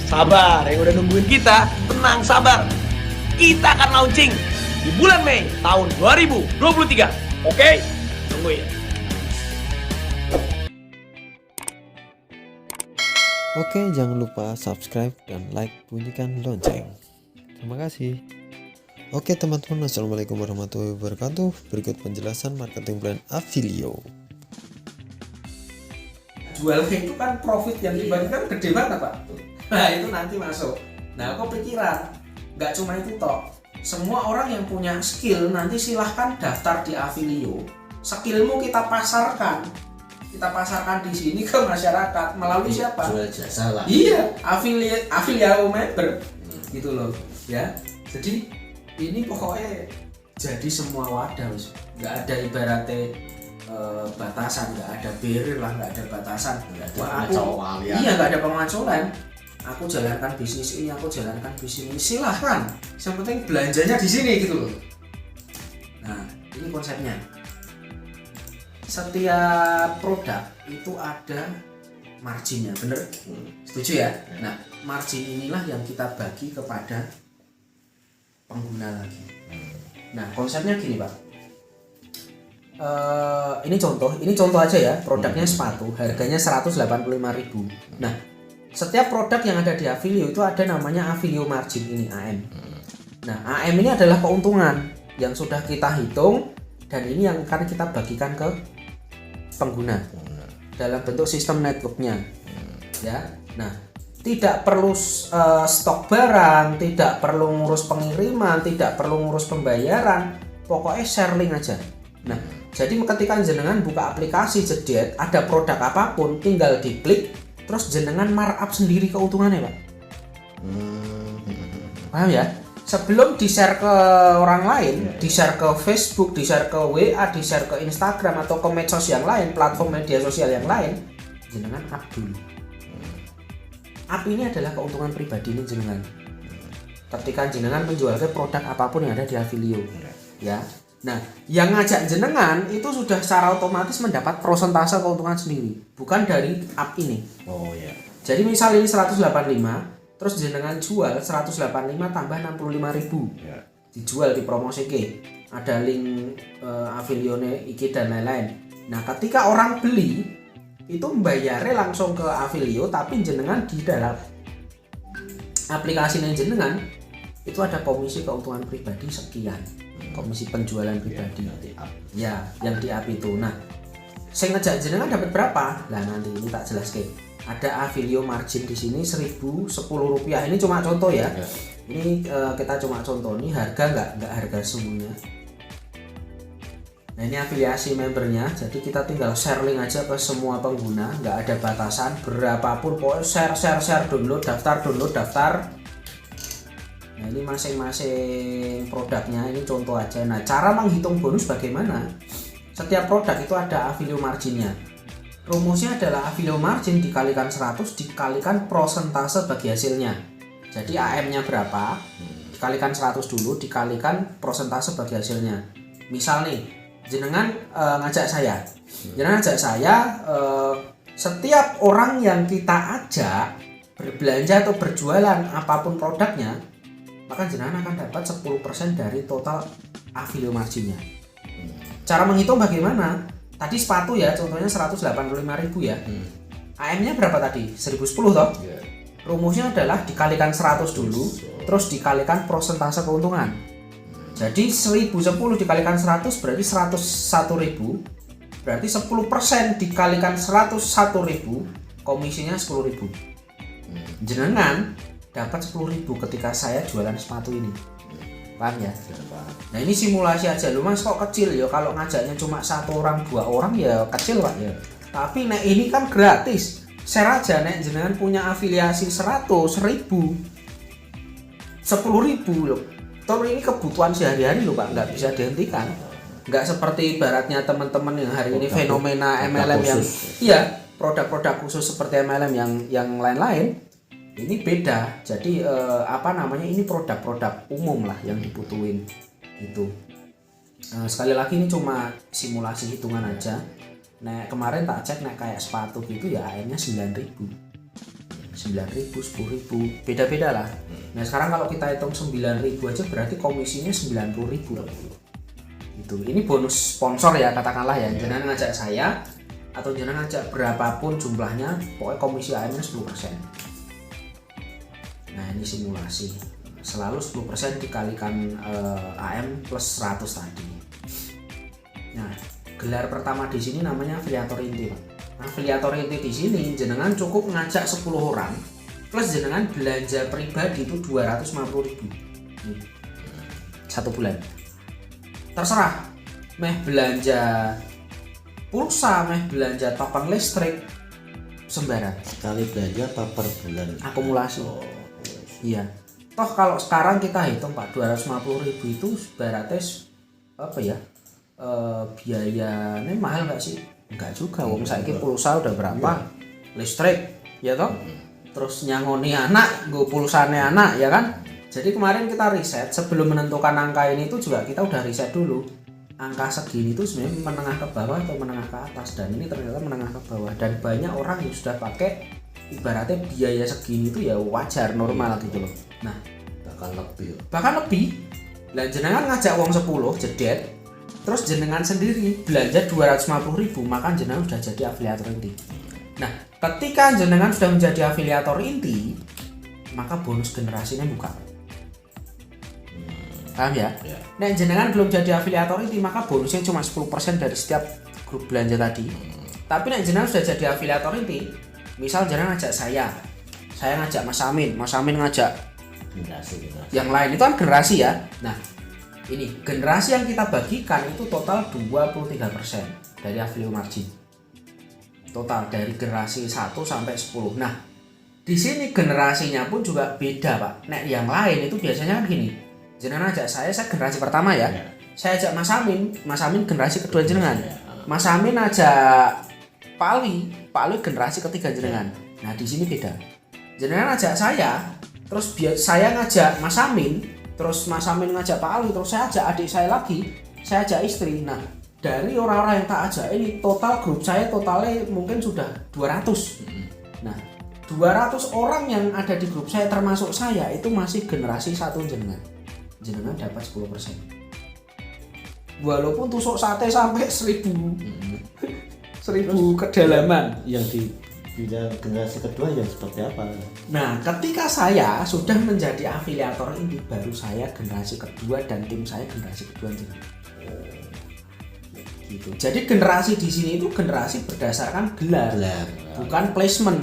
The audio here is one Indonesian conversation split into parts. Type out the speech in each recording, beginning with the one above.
sabar, yang udah nungguin kita, tenang sabar. Kita akan launching di bulan Mei tahun 2023. Oke? Tungguin. Oke, jangan lupa subscribe dan like, bunyikan lonceng. Terima kasih. Oke teman-teman, assalamualaikum warahmatullahi wabarakatuh. Berikut penjelasan marketing plan Affilio. Jualnya itu kan profit yang dibagikan gede banget Pak. Nah itu nanti masuk. Nah aku pikiran nggak cuma itu toh. Semua orang yang punya skill nanti silahkan daftar di Affilio. Skillmu kita pasarkan. Kita pasarkan di sini ke masyarakat melalui siapa? Jual jasa lah. Iya, Affilio member. Gitu loh, ya. Jadi ini pokoknya jadi semua wadah, nggak ada ibaratnya batasan, nggak ada barrier lah, nggak ada batasan. Iya, nggak ada pengacuan. Aku jalankan bisnis ini, aku jalankan bisnis ini, silahkan. Yang penting belanjanya di sini gitu loh. Nah, ini konsepnya. Setiap produk itu ada marginnya, bener? Setuju ya? Nah, margin inilah yang kita bagi kepada pengguna lagi. Nah, konsepnya gini Pak. Ini contoh aja ya. Produknya sepatu, harganya 185.000. Nah, setiap produk yang ada di Affilio itu ada namanya Affilio margin ini AM. Nah, AM ini adalah keuntungan yang sudah kita hitung dan ini yang akan kita bagikan ke pengguna dalam bentuk sistem networknya. Ya. Nah, tidak perlu stok barang, tidak perlu ngurus pengiriman, tidak perlu ngurus pembayaran, pokoknya share link aja. Nah, jadi ketika jenengan buka aplikasi Jedet, ada produk apapun, tinggal diklik, terus jenengan markup sendiri keuntungannya Pak. Paham ya? Sebelum di-share ke orang lain, di-share ke Facebook, di-share ke WA, di-share ke Instagram atau ke medsos yang lain, platform media sosial yang lain, jenengan up dulu. Up ini adalah keuntungan pribadi ini jenengan. Ketika jenengan menjual produk apapun yang ada di Affilio, ya. Nah, yang ngajak jenengan itu sudah secara otomatis mendapat persentase keuntungan sendiri, bukan dari up ini. Oh ya. Jadi misal ini 185, terus jenengan jual 185 tambah 65.000. Ya. Dijual di promosi ke. Ada link Affilio-ne iki dan lain-lain. Nah, ketika orang beli itu membayarnya langsung ke Affilio, tapi jenengan di dalam aplikasinya jenengan itu ada komisi keuntungan pribadi sekian, komisi penjualan pribadi ya yang di app itu. Nah, saya ngejak jenengan dapat berapa? Nah, nanti ini tak jelaskan. Ada Affilio margin di sini 1.010 rupiah. Ini cuma contoh ya. Ini kita cuma contoh. Ini harga nggak harga semuanya. Nah, ini afiliasi membernya, jadi kita tinggal share link aja ke semua pengguna, nggak ada batasan berapapun, pokoknya share, download, daftar. Nah, ini masing-masing produknya, ini contoh aja. Nah, cara menghitung bonus bagaimana? Setiap produk itu ada Affilio marginnya. Rumusnya adalah Affilio margin dikalikan 100 dikalikan prosentase bagi hasilnya. Jadi AM-nya berapa? Dikalikan 100 dulu, dikalikan prosentase bagi hasilnya. Misal nih, jenengan ngajak saya, setiap orang yang kita ajak berbelanja atau berjualan apapun produknya, maka jenengan akan dapat 10% dari total Affilio marginnya. Cara menghitung bagaimana? Tadi sepatu ya, contohnya 185.000 ya. AM-nya berapa tadi? 1.010 toh? Rumusnya adalah dikalikan 100 dulu, terus dikalikan prosentase keuntungan. Jadi 1.010 dikalikan 100 berarti 101.000. Berarti 10% dikalikan 101.000, komisinya 10.000. Jenengan dapat 10.000 ketika saya jualan sepatu ini. Paham ya? Nah, ini simulasi aja loh Mas, kok kecil ya? Kalau ngajaknya cuma 1 orang 2 orang ya kecil Pak ya. Tapi nek ini kan gratis. Share aja nek jenengan punya afiliasi 100.000, 10.000 loh. Toh ini kebutuhan sehari-hari loh Pak, nggak bisa dihentikan. Nggak seperti ibaratnya teman-teman yang hari ini fenomena MLM yang iya, produk-produk khusus seperti MLM yang lain-lain. Ini beda. Jadi ini produk-produk umum lah yang dibutuhin gitu. Sekali lagi ini cuma simulasi hitungan aja. Nah, kemarin tak cek kayak sepatu gitu ya AM-nya 9.000. 9.000, 10.000, beda-beda lah. Nah sekarang kalau kita hitung 9.000 aja berarti komisinya 90.000 loh. Itu. Ini bonus sponsor ya katakanlah ya. Jangan ngajak saya atau jangan ngajak berapapun jumlahnya, pokoknya komisi AM-nya 10%. Nah ini simulasi. Selalu 10% dikalikan AM plus 100 tadi. Nah gelar pertama di sini namanya afiliator inti, Pak. Afiliator inti di sini jenengan cukup ngajak 10 orang plus jenengan belanja pribadi itu 250.000 satu bulan. Terserah meh belanja pulsa, meh belanja token listrik sembarang. Sekali belanja apa per bulan? Akumulasi. Iya. Toh kalau sekarang kita hitung Pak 250.000 itu berarti apa ya? Biayanya mahal nggak sih? Enggak juga, wong saiki pulsa udah berapa? Listrik, ya toh? Terus nyangoni anak, nggo pulsane anak, ya kan? Jadi kemarin kita riset sebelum menentukan angka ini itu juga kita udah riset dulu. Angka segini itu sebenarnya menengah ke bawah atau menengah ke atas, dan ini ternyata menengah ke bawah, dan banyak orang yang sudah pakai ibaratnya biaya segini itu ya wajar, normal gitu loh. Nah, bahkan lebih. Lah jenengan ngajak wong 10 jedet, terus jenengan sendiri belanja 250.000, maka jenengan sudah jadi afiliator inti. Nah, ketika jenengan sudah menjadi afiliator inti, maka bonus generasinya buka. Paham ya? Nah, jenengan belum jadi afiliator inti, maka bonusnya cuma 10% dari setiap grup belanja tadi. Tapi nek jenengan sudah jadi afiliator inti, misal jenengan ngajak saya ngajak Mas Amin ngajak Generasi. yang lain, itu kan generasi ya. Nah, ini generasi yang kita bagikan itu total 23% dari affiliate margin. Total dari generasi 1 sampai 10. Nah, di sini generasinya pun juga beda, Pak. Nek yang lain itu biasanya kan gini. Jenengan ajak saya generasi pertama ya. Saya ajak Mas Amin generasi kedua jenengan. Mas Amin ajak Pak Ali generasi ketiga jenengan. Nah, di sini beda. Jenengan ajak saya, terus saya ngajak Mas Amin, terus Mas Amin ngajak Pak Ali, terus saya ajak adik saya lagi, saya ajak istri. Nah, dari orang-orang yang tak ajak ini, total grup saya totalnya mungkin sudah 200. Nah, 200 orang yang ada di grup saya termasuk saya itu masih generasi 1 jenengan. Jenengan dapat 10%. Walaupun tusuk sate sampai 1000 kedalaman. Yang di bidang generasi kedua yang seperti apa? Nah, ketika saya sudah menjadi afiliator inti, baru saya generasi kedua dan tim saya generasi kedua jenengan. Gitu. Jadi generasi di sini itu generasi berdasarkan gelar. Bukan placement.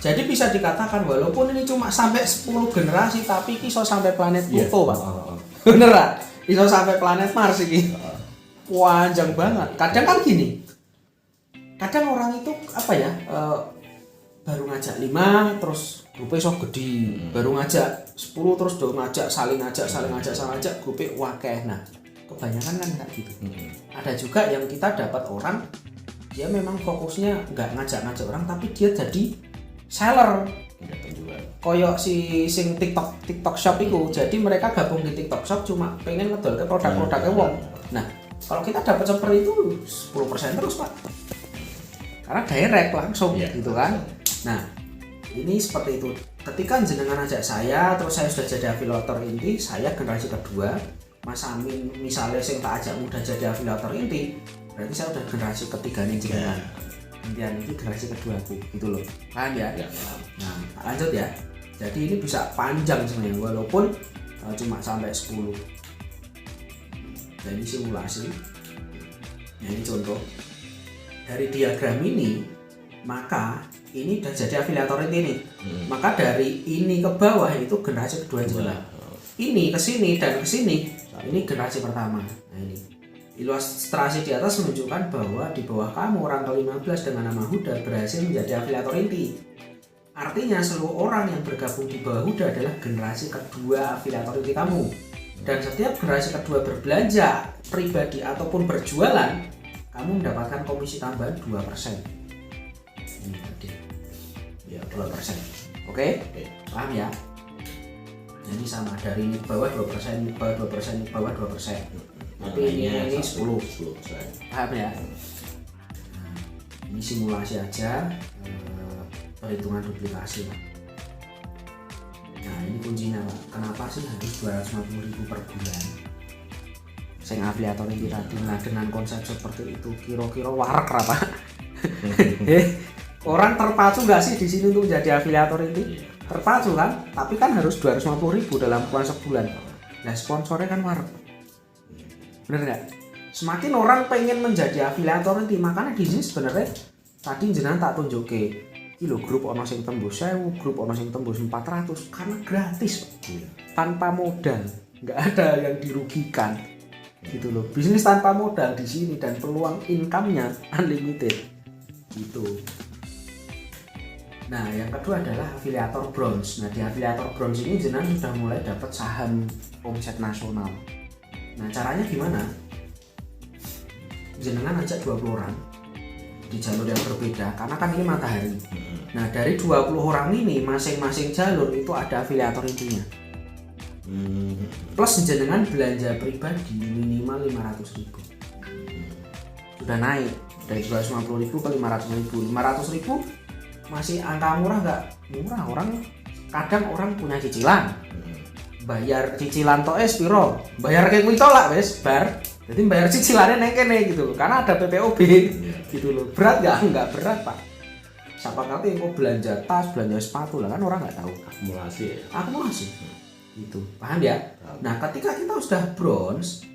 Jadi bisa dikatakan walaupun ini cuma sampai 10 generasi, tapi iso sampai planet Pluto, Pak. Beneran? Iso sampai planet Mars ini. Panjang banget. Kadang kan gini. Kadang orang itu apa ya? Baru ngajak 5 terus grupnya sok gede. Baru ngajak 10 terus do ngajak saling ngajak grupnya wakeh. Nah, kebanyakan kan enggak gitu. Ada juga yang kita dapat orang dia memang fokusnya enggak ngajak orang, tapi dia jadi seller, koyok si sing TikTok shop itu. Jadi mereka gabung di TikTok shop cuma pengen ngedol ke produk-produknya wong. Nah, kalau kita dapat seperti itu 10% terus, Pak. Karena direct langsung gitu kan. Nah, ini seperti itu. Ketika jenengan ajak saya, terus saya sudah jadi afiliator inti, saya generasi kedua. Mas Amin misalnya sing tak ajak mudah jadi afiliator inti, berarti saya udah generasi ketiga nih jenengan. Intian ini generasi kedua aku, gitu loh. Paham ya? Nah, lanjut ya. Jadi ini bisa panjang sebenarnya, walaupun cuma sampai 10. Nah, ini simulasi. Nah, ini contoh. Dari diagram ini, maka ini udah jadi afiliator inti nih. Maka dari ini ke bawah itu generasi kedua jenengan. Ini ke sini dan ke sini, ini generasi pertama. Nah, ini ilustrasi di atas menunjukkan bahwa di bawah kamu orang ke-15 dengan nama Huda berhasil menjadi afiliator inti. Artinya seluruh orang yang bergabung di bawah Huda adalah generasi kedua afiliator inti kamu. Dan setiap generasi kedua berbelanja pribadi ataupun berjualan, kamu mendapatkan komisi tambahan 2%. Ini tadi. Ya, 2%. Oke? Paham ya? Ini sama, dari ini ke bawah 2%, ini ke bawah 2%, ini ke bawah 2%. Tapi ini 10%. Paham ya? Nah, ini simulasi aja, perhitungan duplikasi. Nah ini kuncinya Pak, kenapa sih harus 250.000 per bulan sing afiliator ini tadi. Nah dengan konsep seperti itu kira-kira warak apa? Orang terpacu nggak sih di sini untuk menjadi afiliator ini? Terpacu kan? Tapi kan harus 250.000 dalam kurun sebulan. Nah sponsornya kan warak, bener nggak? Semakin orang pengen menjadi afiliator ini, makanya di sini sebenarnya tadi jenengan tak tunjuk ke kilo grup ono sing tembus 1000, grup ono sing tembus 400 karena gratis Pak. Tanpa modal, nggak ada yang dirugikan gitu loh. Bisnis tanpa modal di sini dan peluang income-nya unlimited gitu. Nah yang kedua adalah afiliator bronze. Nah di afiliator bronze ini jenengan sudah mulai dapat saham omset nasional. Nah caranya gimana? Jenengan ajak 20 orang di jalur yang berbeda karena kan ini matahari. Nah dari 20 orang ini masing-masing jalur itu ada afiliator intinya. Plus jenengan belanja pribadi minimal 500.000. Sudah naik dari 250.000 ke 500.000. 500.000 masih angka murah nggak? Murah. Orang kadang orang punya cicilan, bayar cicilan toh piro, bayar kayak kuwi tolak wes bar. Jadi bayar cicilannya neng kene gitu loh, karena ada PPOB gitu loh. Berat nggak berat Pak. Siapa ngerti kok belanja tas, belanja sepatu lah kan orang nggak tahu. Akumulasi gitu, paham ya? Nah ketika kita sudah bronze,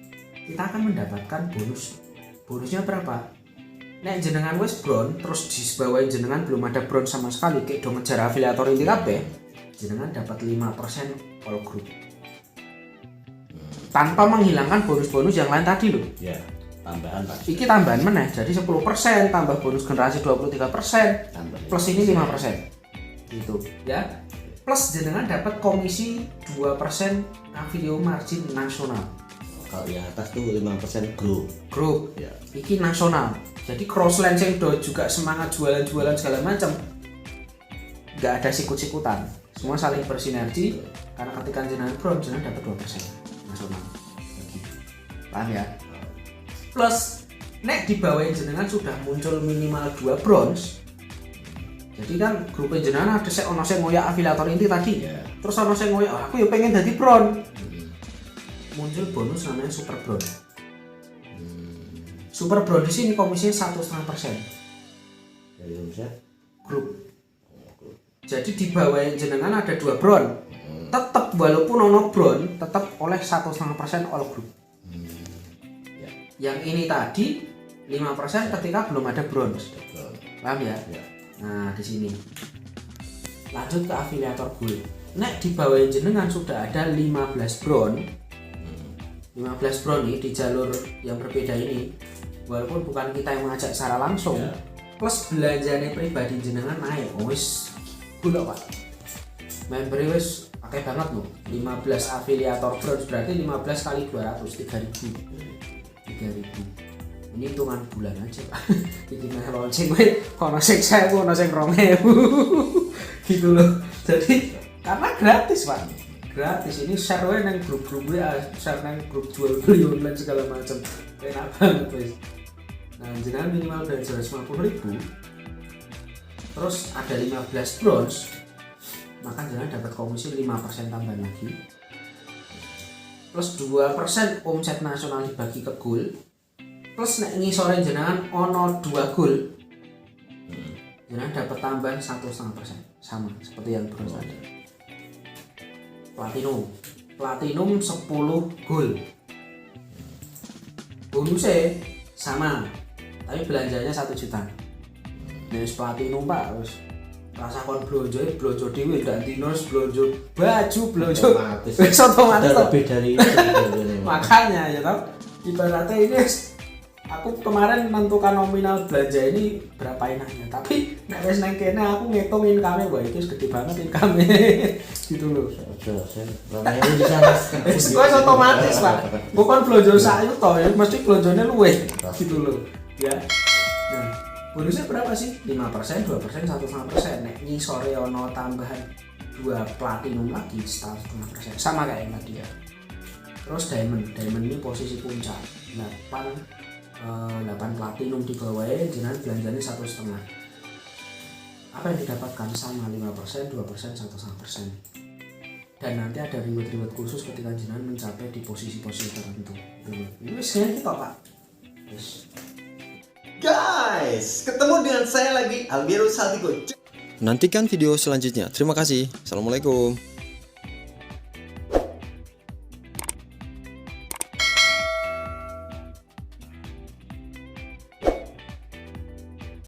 kita akan mendapatkan bonus. Bonusnya berapa? Nek jenengan wes bronze, terus di bawah jenengan belum ada bronze sama sekali, kayak dong ngejar afiliator inti kabeh, jenengan dapat 5% all group. Tanpa menghilangkan bonus-bonus yang lain tadi loh. Ya, tambahan Pak. Iki tambahan meneh, jadi 10% tambah bonus generasi 23%, plus ini 5%. Gitu ya. Plus jenengan dapat komisi 2% affiliate margin nasional. Kalau yang atas tuh 5% grup. Ya. Iki nasional. Jadi cross lancing do juga semangat jualan-jualan segala macam. Nggak ada sikut-sikutan. Semua saling bersinergi karena ketika jenengan bronze jenengan dapat 2% nasional. Paham ya? Plus nek di bawah jenengan sudah muncul minimal 2 bronze. Jadi kan grup jenengan ada ono sing ngoyak afiliator inti tadi. Yeah. Terus ono sing ngoyak aku ya pengen jadi bronze. Muncul bonus namanya super bronze. Super bronze di sini komisinya 1,5% dari omset grup. Jadi di bawah jenengan ada 2 bronze. Tetap walaupun ono bronze tetap oleh 1,5% all group. Yang ini tadi 5% ketika belum ada bronze. Paham ya? Nah, di sini. Lanjut ke afiliator gold. Nek di bawah jenengan sudah ada 15 bronze. 15 bronze nih di jalur yang berbeda ini. Walaupun bukan kita yang mengajak secara langsung. Plus belanjanya pribadi jenengan naik. Wis gula Pak. Member wis pakai banget loh. 15 afiliator bronze berarti 15 kali 200 3.000. Ini hitungan bulan aja Pak. Bikin launching kono sing 1000 kono sing 2000 gitu loh. Jadi karena gratis Pak, gratis. Ini share wae nang grup-grup ya, share nang grup jual beli online segala macam, enak banget guys. Nah jenengan minimal belanja 250.000 terus ada 15 bronze, maka jenengan dapat komisi 5% tambahan lagi plus 2% omset nasional dibagi ke gold. Plus nek ngisore jenengan ono 2 gold, jenengan dapat tambahan 1,5%, sama seperti yang bronze tadi. Platinum 10 gold, bonusnya sama, tapi belanjanya 1 juta. Nek platinum Pak, terus rasa kon blonjo dhewe ndak dinos blonjo baju blonjo otomatis lebih dari itu. Makanya ya toh, ibaratnya ini aku kemarin menentukan nominal belanja ini berapa enaknya, tapi nek wis nang kene aku ngitung income-e wah iki gede banget income-e gitu loh. Namanya di sana. Wis otomatis Pak. Bukan blonjo sak yuta ya mesti blonjone luwih gitu loh. Ya. Nah, bonusnya berapa sih? 5%, 2%, 1,5%. Nek ngisore ono tambahan 2 platinum lagi 1,5%. Sama kayak yang tadi ya. Terus diamond ini posisi puncak. 8 platinum di bawahnya jenengan belanjanya 1,5. Apa yang didapatkan sama 5%, 2%, 1,5%. dan nanti ada reward khusus ketika jenengan mencapai di posisi-posisi tertentu. Ini sebenarnya kita Pak. Yes. Guys, ketemu dengan saya lagi Albiero Saltigo. Nantikan video selanjutnya. Terima kasih. Assalamualaikum.